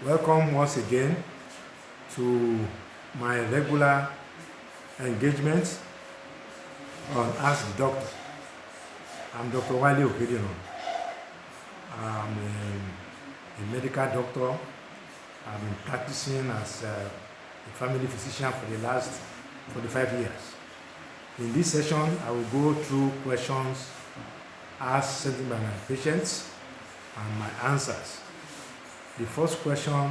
Welcome once again to my regular engagement on Ask the Doctor. I'm Dr. Wale Okedino. I'm a medical doctor. I've been practicing as a family physician for the last 45 years. In this session, I will go through questions asked sent by my patients and my answers. The first question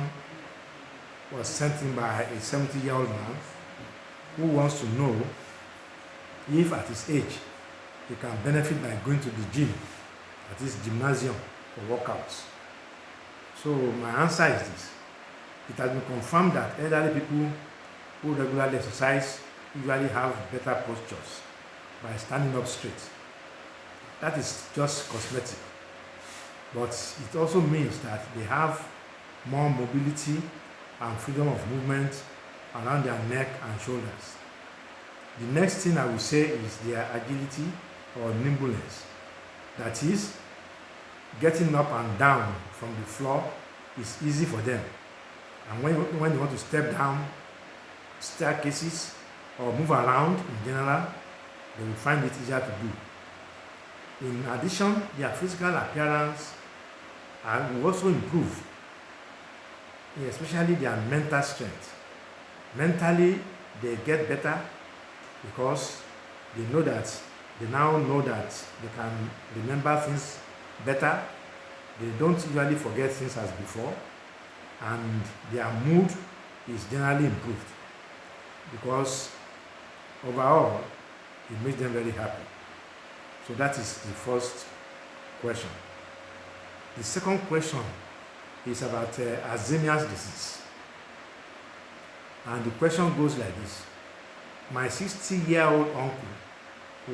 was sent in by a 70-year-old man who wants to know if at his age he can benefit by going to the gym, that is gymnasium, for workouts. So my answer is this. It has been confirmed that elderly people who regularly exercise usually have better postures by standing up straight. That is just cosmetic, but it also means that they have more mobility and freedom of movement around their neck and shoulders. The next thing I will say is their agility or nimbleness. That is, getting up and down from the floor is easy for them. And when you want to step down staircases or move around in general, they will find it easier to do. In addition, their physical appearance will also improve, especially their mental strength. Mentally, they get better because they now know that they can remember things better. They don't usually forget things as before, and their mood is generally improved because overall, it makes them very happy. So that is the first question. The second question is about Alzheimer's disease. And the question goes like this. My 60-year-old uncle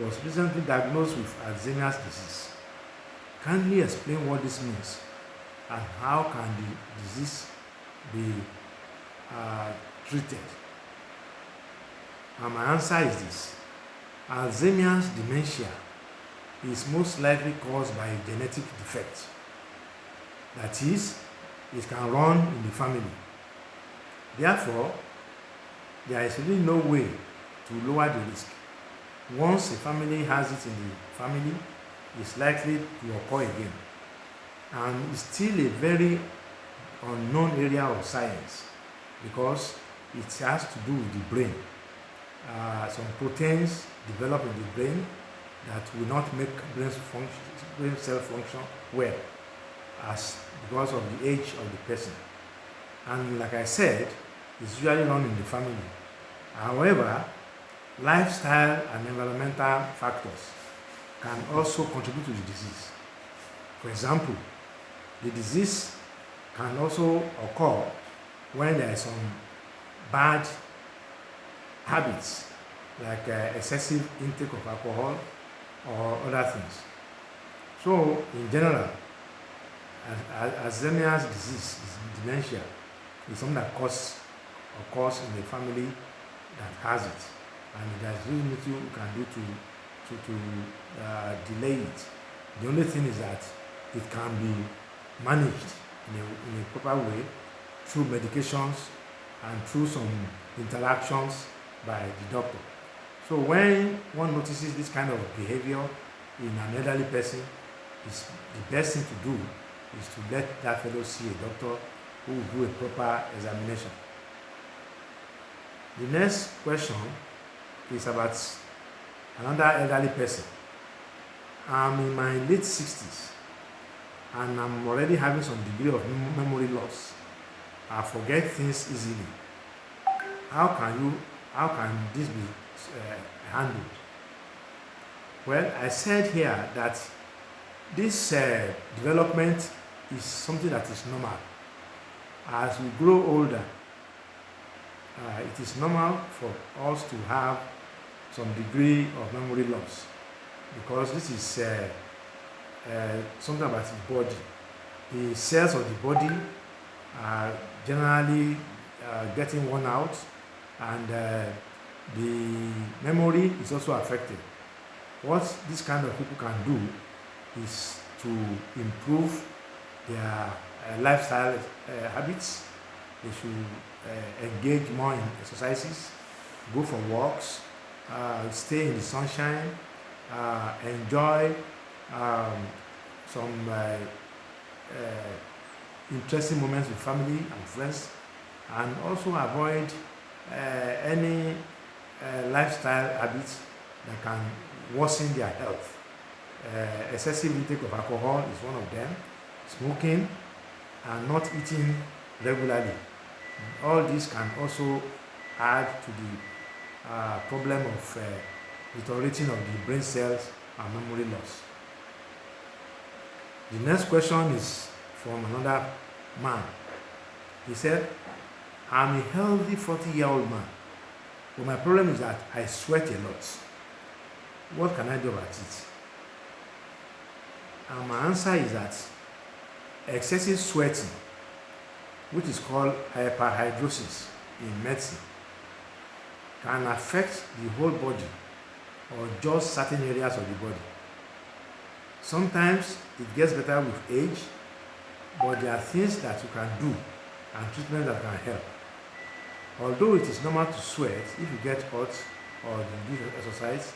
was recently diagnosed with Alzheimer's disease. Kindly explain what this means and how can the disease be treated? And my answer is this. Alzheimer's dementia is most likely caused by a genetic defect. That is, it can run in the family. Therefore, there is really no way to lower the risk. Once a family has it in the family, it's likely to occur again. And it's still a very unknown area of science because it has to do with the brain. Some proteins develop in the brain that will not make brain cell function well because of the age of the person. And like I said, it's usually run in the family. However, lifestyle and environmental factors can also contribute to the disease. For example, the disease can also occur when there is some bad habits like excessive intake of alcohol or other things. So in general, Alzheimer's disease, dementia, is something that occurs in the family that has it, and there's really little you can do to delay it. The only thing is that it can be managed in a proper way through medications and through some interactions by the doctor. So when one notices this kind of behavior in an elderly person, the best thing to do is to let that fellow see a doctor who will do a proper examination. The next question is about another elderly person. I'm in my late 60s and I'm already having some degree of memory loss. I forget things easily. How can this be handled? Well, I said here that this development is something that is normal. As we grow older, it is normal for us to have some degree of memory loss because this is something about the body. The cells of the body are generally getting worn out, and the memory is also affected. What this kind of people can do is to improve their lifestyle habits. They should engage more in exercises, go for walks, stay in the sunshine, enjoy um, some interesting moments with family and friends, and also avoid any lifestyle habits that can worsen their health. Excessive intake of alcohol is one of them, smoking, and not eating regularly. All this can also add to the problem of deteriorating of the brain cells and memory loss. The next question is from another man. He said, I'm a healthy 40-year-old man, but my problem is that I sweat a lot. What can I do about it? And my answer is that excessive sweating, which is called hyperhidrosis in medicine, can affect the whole body or just certain areas of the body. Sometimes it gets better with age, but there are things that you can do and treatment that can help. Although it is normal to sweat if you get hot or you do exercise,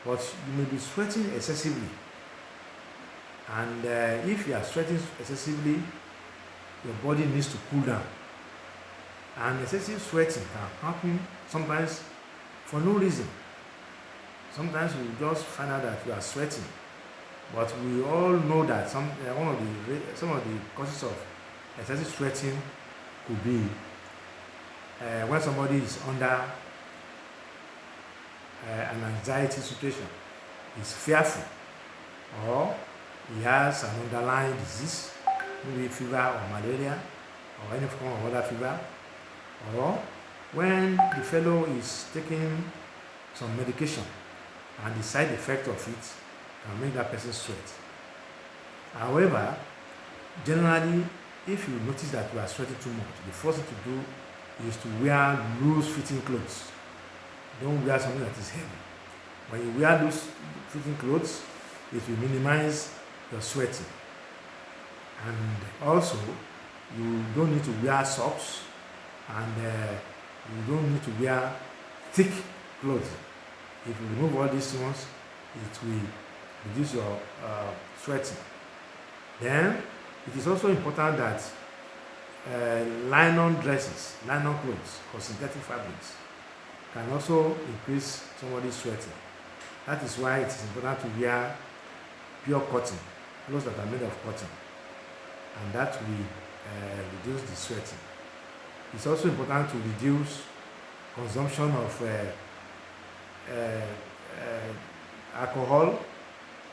but you may be sweating excessively. And if you are sweating excessively, your body needs to cool down. And excessive sweating can happen sometimes for no reason. Sometimes you just find out that you are sweating, but we all know that some of the causes of excessive sweating could be when somebody is under an anxiety situation, is fearful, or he has an underlying disease, maybe fever or malaria or any form of other fever, or when the fellow is taking some medication and the side effect of it can make that person sweat. However, generally, if you notice that you are sweating too much, the first thing to do is to wear loose fitting clothes. Don't wear something that is heavy. When you wear loose fitting clothes, it will minimize your sweating. And also, you don't need to wear socks, and you don't need to wear thick clothes. If you remove all these ones, it will reduce your sweating. Then, it is also important that nylon dresses, nylon clothes, or synthetic fabrics can also increase somebody's sweating. That is why it is important to wear pure cotton, clothes that are made of cotton, and that will reduce the sweating. It's also important to reduce consumption of alcohol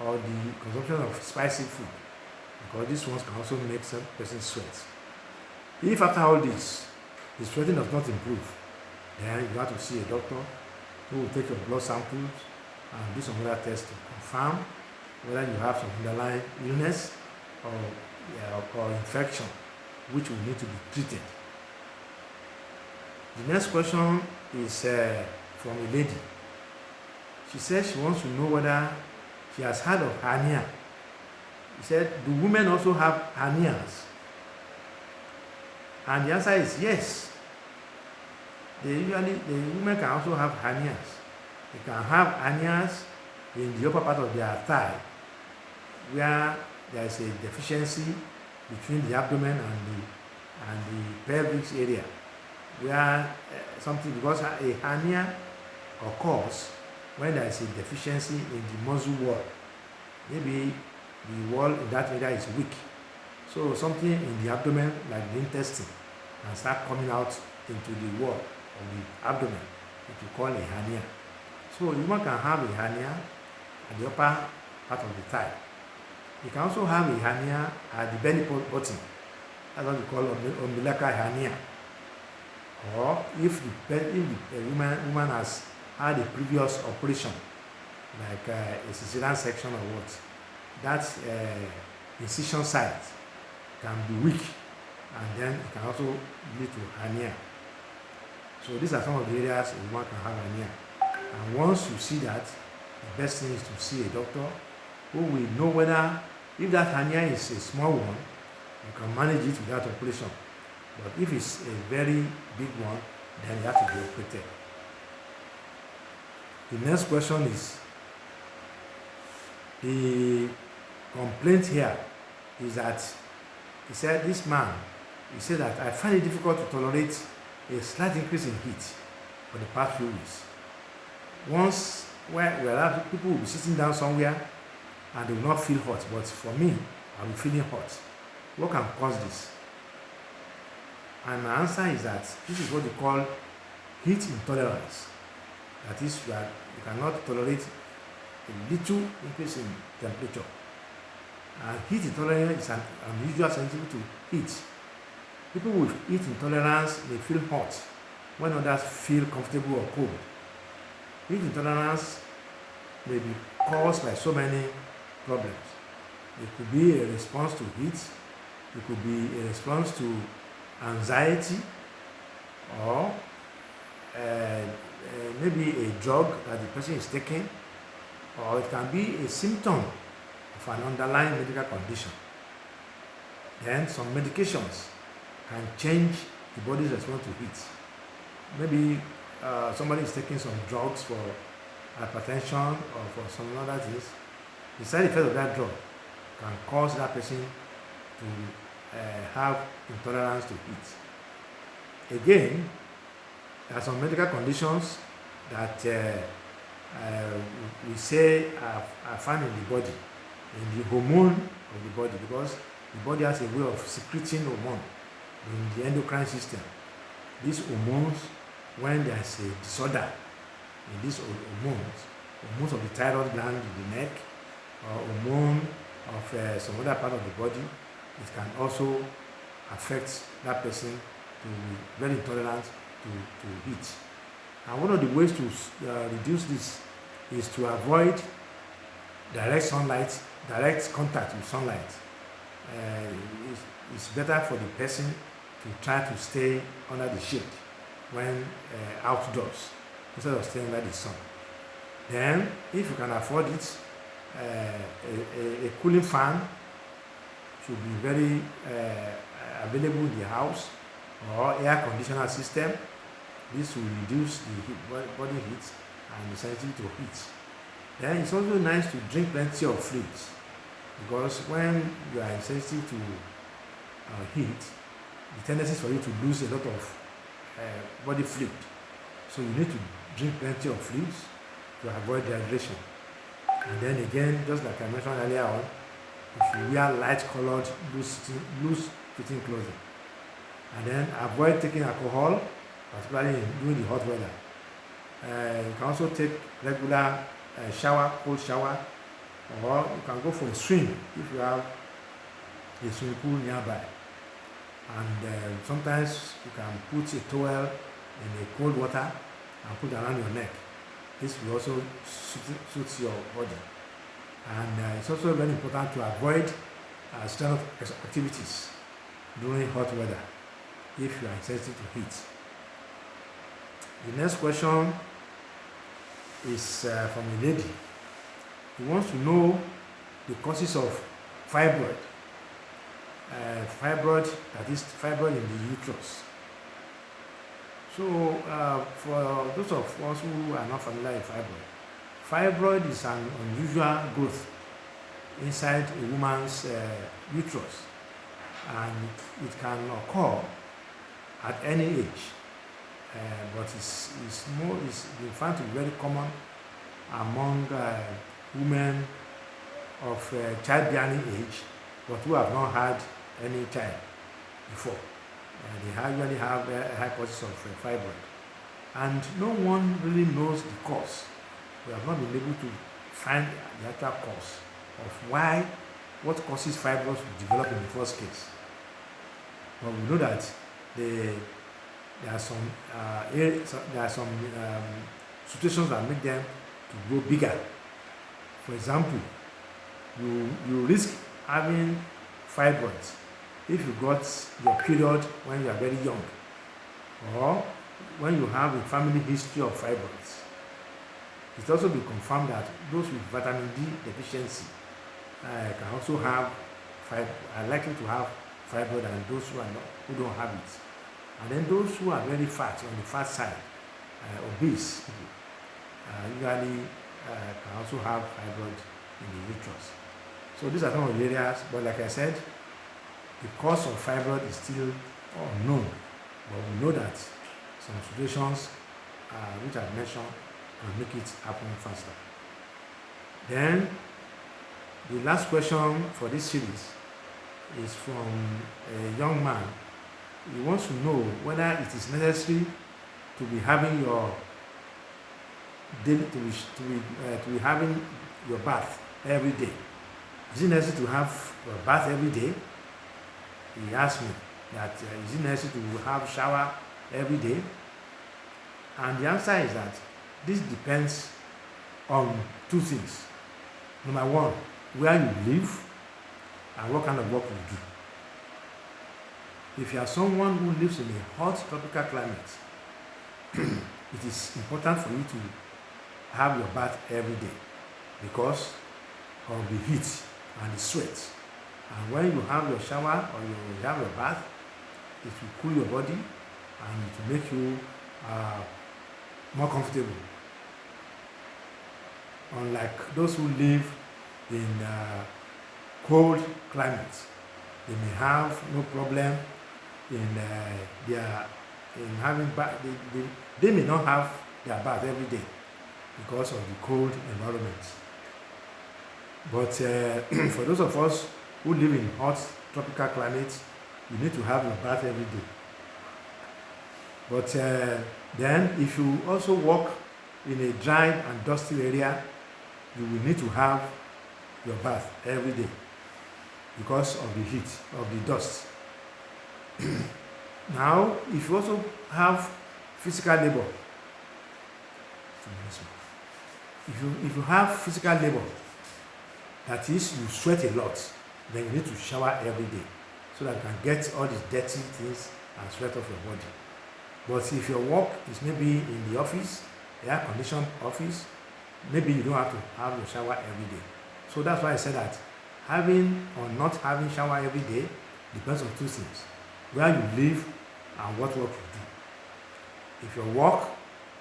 or the consumption of spicy food, because these ones can also make some person sweat. If after all this, the sweating does not improve, then you have to see a doctor who will take your blood samples and do some other tests to confirm whether you have some underlying illness or infection which will need to be treated. The next question is from a lady. She says she wants to know whether she has heard of hernia. She said, do women also have hernias? And the answer is yes. The women can also have hernias. They can have hernias in the upper part of their thigh, where there is a deficiency between the abdomen and the pelvic area, where because a hernia occurs when there is a deficiency in the muscle wall. Maybe the wall in that area is weak. So something in the abdomen, like the intestine, can start coming out into the wall of the abdomen, which we call a hernia. So a woman can have a hernia at the upper part of the thigh. You can also have a hernia at the belly button. That's what we call umbilical hernia. Or if the woman has had a previous operation, like a cesarean section or what, that incision site can be weak, and then it can also lead to hernia. So these are some of the areas a woman can have hernia. And once you see that, the best thing is to see a doctor who will know whether, if that hernia is a small one, you can manage it without operation. But if it's a very big one, then you have to be operated. The next question is, the complaint here is that he said that I find it difficult to tolerate a slight increase in heat for the past few weeks. Once where people will be sitting down somewhere and they will not feel hot, but for me, I'll be feeling hot. What can cause this? And my answer is that this is what they call heat intolerance. That is, you cannot tolerate a little increase in temperature. And heat intolerance is an unusual sensitivity to heat. People with heat intolerance may feel hot when others feel comfortable or cold. Heat intolerance may be caused by so many problems. It could be a response to heat, it could be a response to anxiety, or maybe a drug that the person is taking, or it can be a symptom of an underlying medical condition. Then some medications can change the body's response to heat. Maybe somebody is taking some drugs for hypertension or for some other things. The side effect of that drug can cause that person to have intolerance to heat. Again, there are some medical conditions that we say are found in the body, in the hormone of the body, because the body has a way of secreting hormone in the endocrine system. These hormones, when there is a disorder in these hormones of the thyroid gland in the neck, or hormone of some other part of the body, it can also affect that person to be very intolerant to heat. And one of the ways to reduce this is to avoid direct contact with sunlight. It's better for the person to try to stay under the shade when outdoors instead of staying under the sun. Then, if you can afford it, a cooling fan should be very available in the house, or air conditioner system. This will reduce the body heat and the sensitivity to heat. Then it's also nice to drink plenty of fluids, because when you are sensitive to heat, the tendency is for you to lose a lot of body fluid. So you need to drink plenty of fluids to avoid dehydration. And then again, just like I mentioned earlier on, if you wear light colored, loose fitting clothing. And then avoid taking alcohol, particularly during the hot weather. You can also take regular cold shower, or you can go for a swim if you have a swimming pool nearby. And sometimes you can put a towel in the cold water and put it around your neck. This will also suit your body. And it's also very important to avoid strenuous activities during hot weather if you are sensitive to heat. The next question is from a lady. He wants to know the causes of fibroid. That is fibroid in the uterus. So, for those of us who are not familiar with fibroid is an unusual growth inside a woman's uterus, and it can occur at any age, but it's been found to be very common among women of childbearing age, but who have not had any child before. They usually have high causes of fibroid, and no one really knows the cause. We have not been able to find the actual cause of what causes fibroids to develop in the first case. But we know that there are some situations that make them to grow bigger. For example, you risk having fibroids if you got your period when you are very young, or when you have a family history of fibroids. It's also been confirmed that those with vitamin D deficiency are likely to have fibroid and those who are not, who don't have it. And then those who are very fat, on the fat side, obese people, usually can also have fibroid in the uterus. So these are some of the areas, but like I said, the cause of fibroid is still unknown, but we know that some situations which I've mentioned can make it happen faster. Then the last question for this series is from a young man. He wants to know whether it is necessary to be having your daily, to be having your bath every day. Is it necessary to have your bath every day? He asked me that is it necessary to have shower every day? And the answer is that this depends on two things. Number one, where you live and what kind of work you do. If you are someone who lives in a hot tropical climate, it is important for you to have your bath every day because of the heat and the sweat. And when you have your shower or you have your bath, it will cool your body and it will make you more comfortable. Unlike those who live in cold climates, they may have no problem in having bath. They may not have their bath every day because of the cold environment. But for those of us who live in hot tropical climates, you need to have your bath every day. But then if you also work in a dry and dusty area, you will need to have your bath every day because of the heat, of the dust. Now, if you also have physical labor, if you have physical labor, that is, you sweat a lot, then you need to shower every day so that you can get all these dirty things and sweat off your body. But if your work is maybe in the office, air-conditioned office, maybe you don't have to have your shower every day. So that's why I said that having or not having shower every day depends on two things: where you live and what work you do. If your work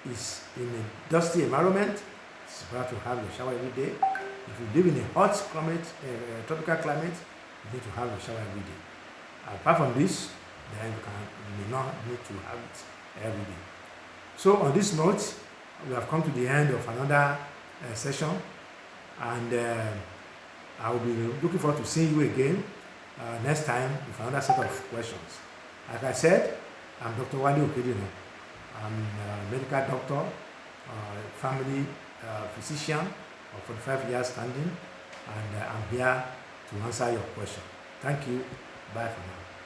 is in a dusty environment, it's better to have your shower every day. If you live in a hot climate, tropical climate, you need to have your shower every day. Apart from this, then you may not need to have it every day. So on this note, we have come to the end of another session, and I will be looking forward to seeing you again next time with another set of questions. Like I said, I'm Dr. Wale Okedino. I'm a medical doctor, family physician of 45 years standing, and I'm here to answer your question. Thank you. Bye for now.